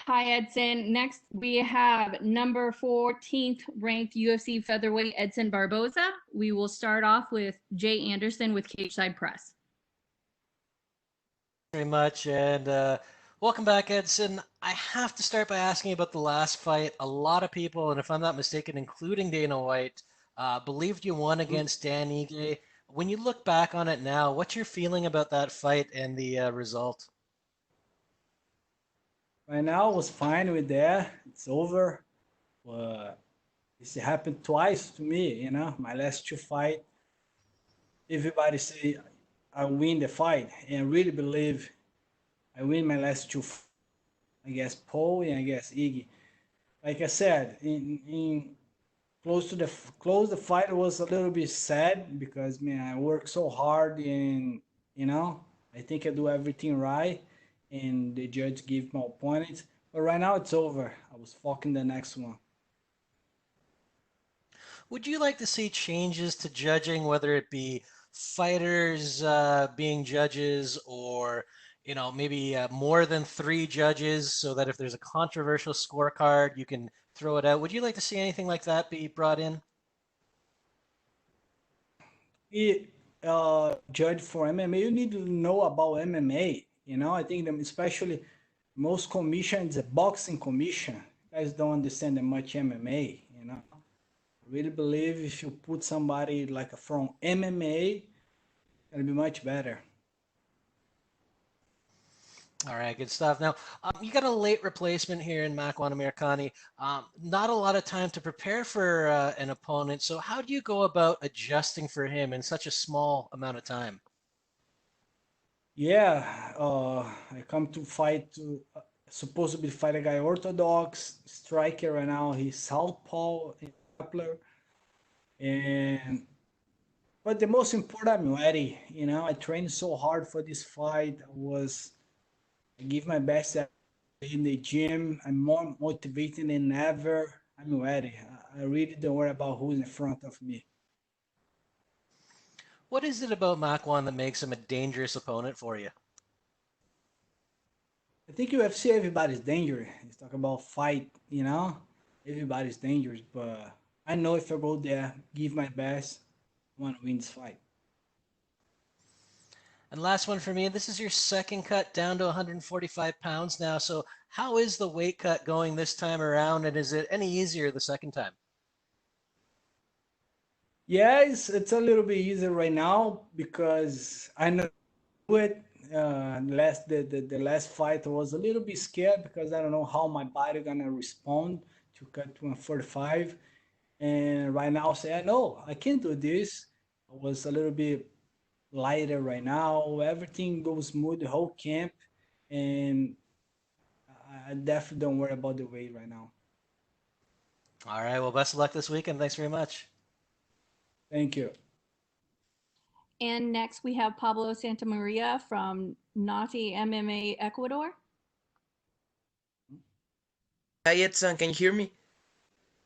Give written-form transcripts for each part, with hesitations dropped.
Hi, Edson. Next, we have number 14th ranked UFC featherweight Edson Barboza. We will start off with Jay Anderson with Cageside Press. Very much, and welcome back, Edson. I have to start by asking about the last fight. A lot of people, and if I'm not mistaken, including Dana White, believed you won against Dan Ige. When you look back on it now, what's your feeling about that fight and the result? Right now, I was fine with that. It's over. But this happened twice to me, my last two fight. Everybody say I win the fight, and I really believe I win my last two. I guess Paul and I guess Iggy. Like I said, in close the fight was a little bit sad because man, I work so hard and I think I do everything right, and the judge give my points. But right now it's over. I was fucking the next one. Would you like to see changes to judging, whether it be fighters being judges or, maybe more than three judges so that if there's a controversial scorecard, you can throw it out? Would you like to see anything like that be brought in? It, judge for MMA, you need to know about MMA. I think that especially most commission is a boxing commission. You guys don't understand that much MMA. I really believe if you put somebody like from MMA, it'll be much better. All right, good stuff. Now, you got a late replacement here in Makwan Americani. Not a lot of time to prepare for an opponent. So, how do you go about adjusting for him in such a small amount of time? Yeah, I come to fight to supposed to be fight a guy orthodox striker right now. He's southpaw and grappler, and but the most important, I'm ready. I trained so hard for this fight. I give my best in the gym. I'm more motivated than ever. I'm ready. I really don't worry about who's in front of me. What is it about Makwan that makes him a dangerous opponent for you? I think UFC, everybody's dangerous. It's talk about fight. Everybody's dangerous, but I know if I go there, give my best, I want to win this fight. And last one for me, this is your second cut down to 145 pounds now. So, how is the weight cut going this time around? And is it any easier the second time? Yeah, it's a little bit easier right now because I know it. The last fight I was a little bit scared because I don't know how my body gonna respond to cut to 145. And right now, say I know I can do this. I was a little bit lighter right now. Everything goes smooth the whole camp, and I definitely don't worry about the weight right now. All right, well, best of luck this weekend. Thanks very much. Thank you. And next, we have Pablo Santamaria from Naughty MMA Ecuador. Hi Edson, can you hear me?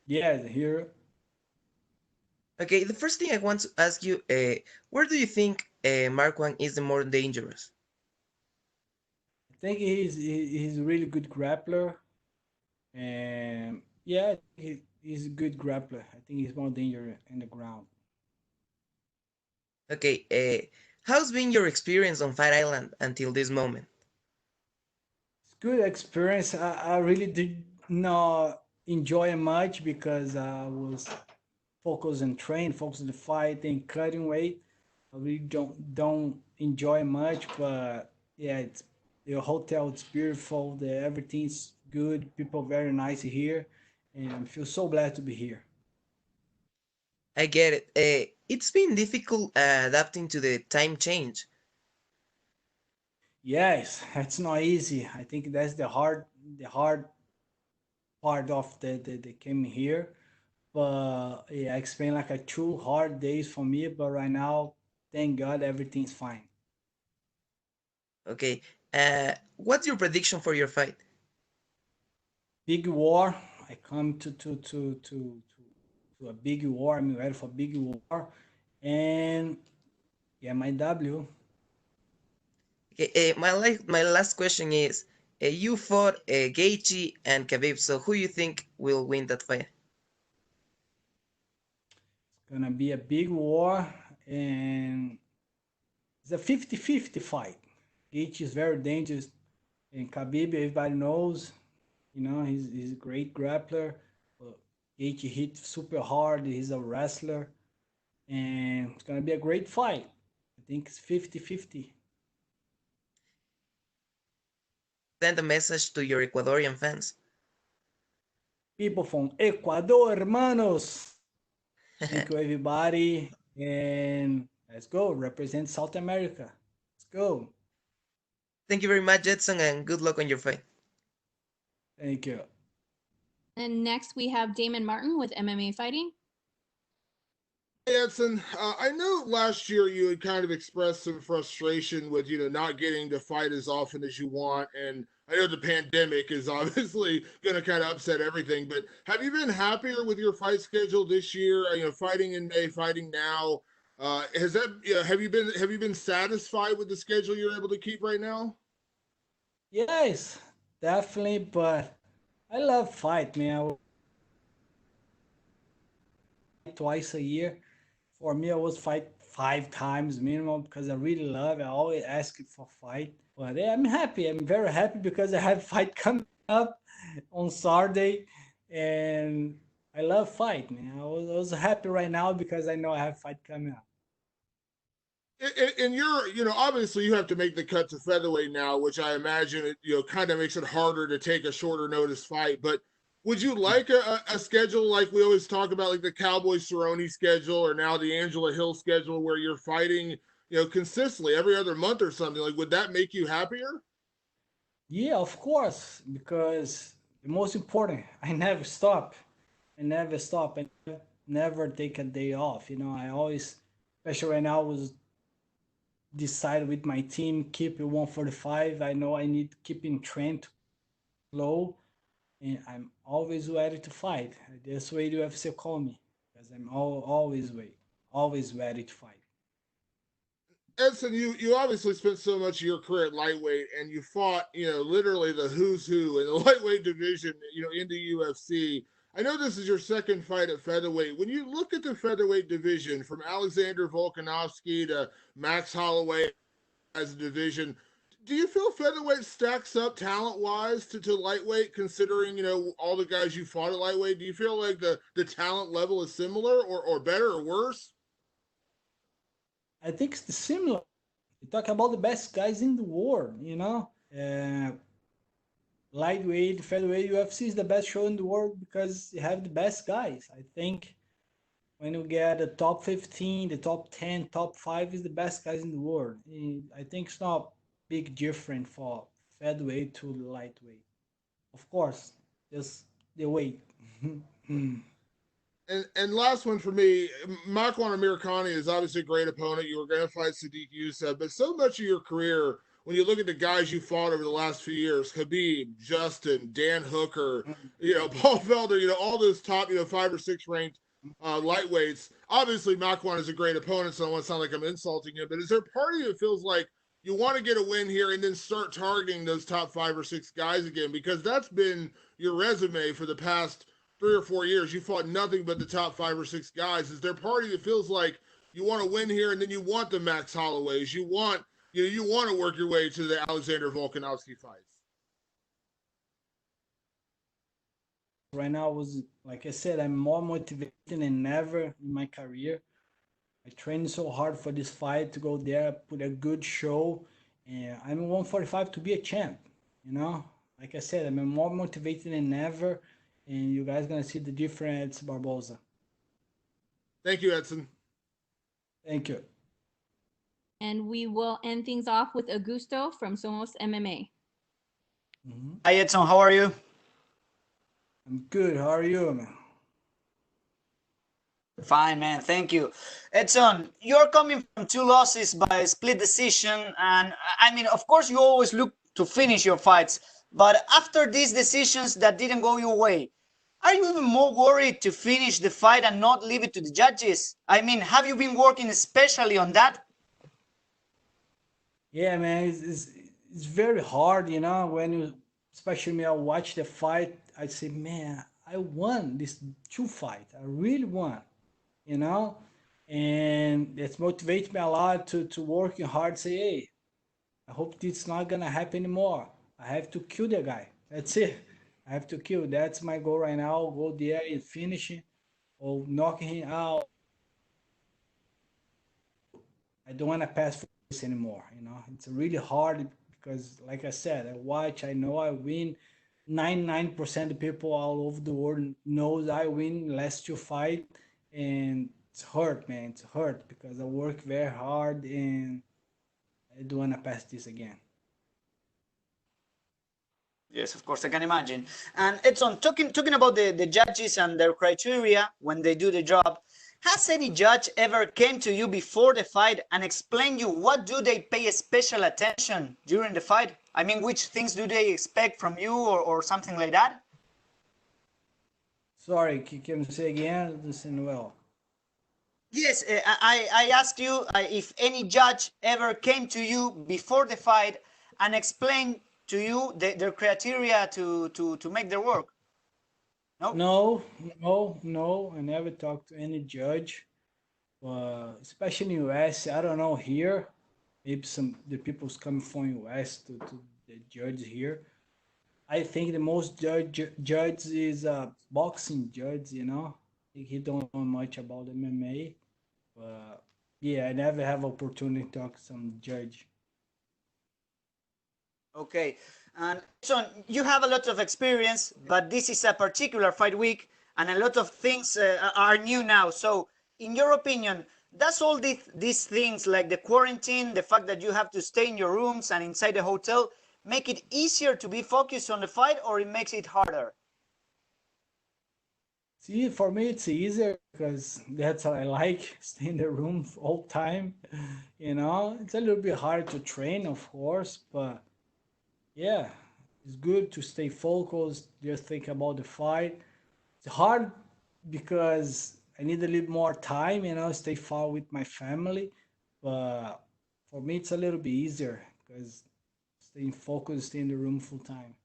Yeah, here. Okay, the first thing I want to ask you, where do you think Marquand is the more dangerous? I think he's a really good grappler, and yeah, he's a good grappler. I think he's more dangerous in the ground. Okay, how's been your experience on Fight Island until this moment? It's good experience. I really did not enjoy it much because I was focused on train, focused on the fight and cutting weight. I really don't enjoy much, but yeah, it's the hotel. It's beautiful. Everything's good. People very nice here, and I feel so glad to be here. I get it. It's been difficult adapting to the time change. Yes, it's not easy. I think that's the hard part of the came here. But yeah, it's been like a 2 hard days for me. But right now, thank God, everything's fine. Okay, what's your prediction for your fight? Big war. I come to a big war. I'm ready for big war, and yeah, my W. Okay, my last question is, You fought Gaethje and Khabib, so who you think will win that fight? It's gonna be a big war, and it's a 50-50 fight. Gaethje is very dangerous, and Khabib, everybody knows, he's a great grappler. But Gaethje hit super hard. He's a wrestler, and it's gonna be a great fight. I think it's 50-50. Send a message to your Ecuadorian fans. People from Ecuador, hermanos. Thank you, everybody. And let's go. Represent South America. Let's go. Thank you very much, Edson, and good luck on your fight. Thank you. And next we have Damian Martin with MMA Fighting. Hey, Edson, I know last year you had kind of expressed some frustration with, not getting to fight as often as you want. And I know the pandemic is obviously going to kind of upset everything, but have you been happier with your fight schedule this year? Fighting in May, fighting now. Have you been satisfied with the schedule you're able to keep right now? Yes, definitely. But I love fight, man. Twice a year. For me, I was fight 5 times minimum because I really love it. I always ask for fight. But yeah, I'm happy. I'm very happy because I have fight coming up on Saturday, and I love fight, man. I was happy right now because I know I have fight coming up. And you're, obviously you have to make the cut to featherweight now, which I imagine kind of makes it harder to take a shorter notice fight. But would you like a schedule like we always talk about, like the Cowboy Cerrone schedule, or now the Angela Hill schedule, where you're fighting, consistently every other month or something? Like, would that make you happier? Yeah, of course, because the most important, I never stop. I never stop. I never take a day off. I always, especially right now, was decide with my team, keep it 145. I know I need to keep in trend low, and I'm always ready to fight. That's why the UFC call me, because I'm always ready to fight. Edson, you obviously spent so much of your career at lightweight, and you fought, literally the who's who in the lightweight division, in the UFC. I know this is your second fight at featherweight. When you look at the featherweight division, from Alexander Volkanovski to Max Holloway as a division, do you feel featherweight stacks up talent-wise to lightweight, considering, all the guys you fought at lightweight? Do you feel like the talent level is similar or better or worse? I think it's similar. We talk about the best guys in the world, lightweight, featherweight, UFC is the best show in the world because you have the best guys. I think when you get the top 15, the top 10, top 5 is the best guys in the world. I think it's not big different for featherweight to lightweight. Of course, just the weight. And last one for me, Makwan Amirkhani is obviously a great opponent. You were going to fight Sadiq Youssef, but so much of your career, when you look at the guys you fought over the last few years, Khabib, Justin, Dan Hooker, Paul Felder, all those top, 5 or 6 ranked lightweights. Obviously, Makwan is a great opponent, so I don't want to sound like I'm insulting him, but is there a part of you that feels like you want to get a win here and then start targeting those top 5 or 6 guys again? Because that's been your resume for the past 3 or 4 years. You fought nothing but the top 5 or 6 guys. Is there a party that feels like you want to win here and then you want the Max Holloways? You want to work your way to the Alexander Volkanovski fights? Right now, like I said, I'm more motivated than ever in my career. I trained so hard for this fight to go there, put a good show, and I'm 145 to be a champ. Like I said, I'm more motivated than ever. And you guys gonna see the difference, Barboza. Thank you, Edson. Thank you. And we will end things off with Augusto from Somos MMA. Hi, Edson. How are you? I'm good. How are you, man? Fine, man. Thank you. Edson, you're coming from 2 losses by split decision. And I mean, of course, you always look to finish your fights. But after these decisions that didn't go your way, are you even more worried to finish the fight and not leave it to the judges? I mean, have you been working especially on that? Yeah, man, it's very hard, when you especially me, I watch the fight, I say, man, I won this 2 fight. I really won, you know? And it motivates me a lot to working hard, say, hey, I hope this is not gonna happen anymore. I have to kill the guy. That's it. I have to kill. That's my goal right now. Go there and finish him or knocking him out. I don't want to pass for this anymore. You know, it's really hard because, like I said, I watch. I know I win. 99% of people all over the world knows I win last 2 fight, and it's hurt, man. It's hurt because I work very hard and I don't want to pass this again. Yes, of course, I can imagine. And Edson, talking about the judges and their criteria when they do the job, has any judge ever came to you before the fight and explained you what do they pay special attention during the fight? I mean, which things do they expect from you or something like that? Sorry, can you say again? Listen well. Yes, I asked you if any judge ever came to you before the fight and explained to you their criteria to make their work. No? No. I never talked to any judge, especially in US. I don't know here. Maybe some the people's coming from US to the judge here. I think the most judge is a boxing judge. You know, he don't know much about MMA. But yeah, I never have opportunity to talk to some judge. Okay. And so you have a lot of experience, but this is a particular fight week, and a lot of things are new now. So, in your opinion, does all these things like the quarantine, the fact that you have to stay in your rooms and inside the hotel, make it easier to be focused on the fight, or it makes it harder? See, for me, it's easier because that's what I like, stay in the room all time. You know, it's a little bit hard to train, of course, but yeah, it's good to stay focused, just think about the fight. It's hard because I need a little more time, you know, stay far with my family. But for me, it's a little bit easier because staying focused, stay in the room full time.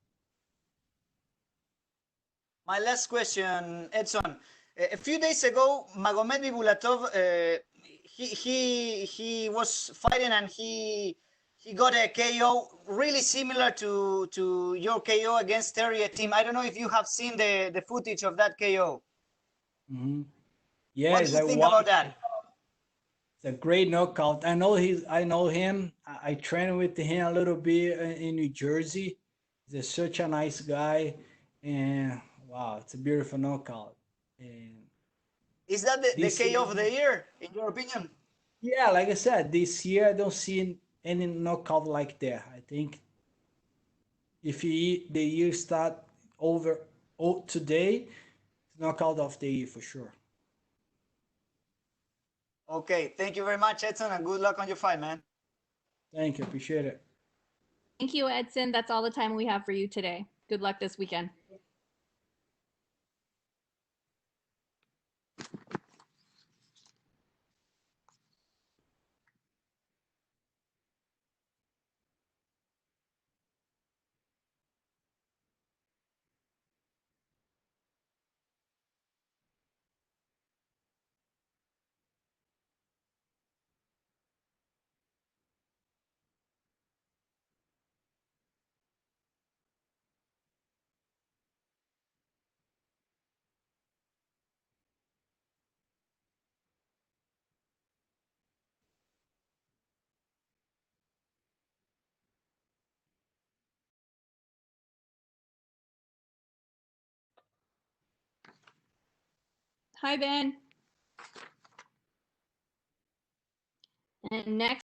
My last question, Edson. A few days ago, Magomed Bibulatov, he was fighting and he got a KO really similar to your KO against Terry Team. I don't know if you have seen the footage of that KO. Hmm. What do Yes, you I think about that? It's a great knockout. I know I know him. I trained with him a little bit in New Jersey. He's such a nice guy, and wow, it's a beautiful knockout. And Is that the this KO year, of the year, in your opinion? yeah, like I said, this year I don't see any knockout like that. I think if the year start over today, it's knockout of the year for sure. Okay, thank you very much, Edson, and good luck on your fight, man. Thank you, appreciate it. Thank you, Edson. That's all the time we have for you today. Good luck this weekend. Hi, Ben. And next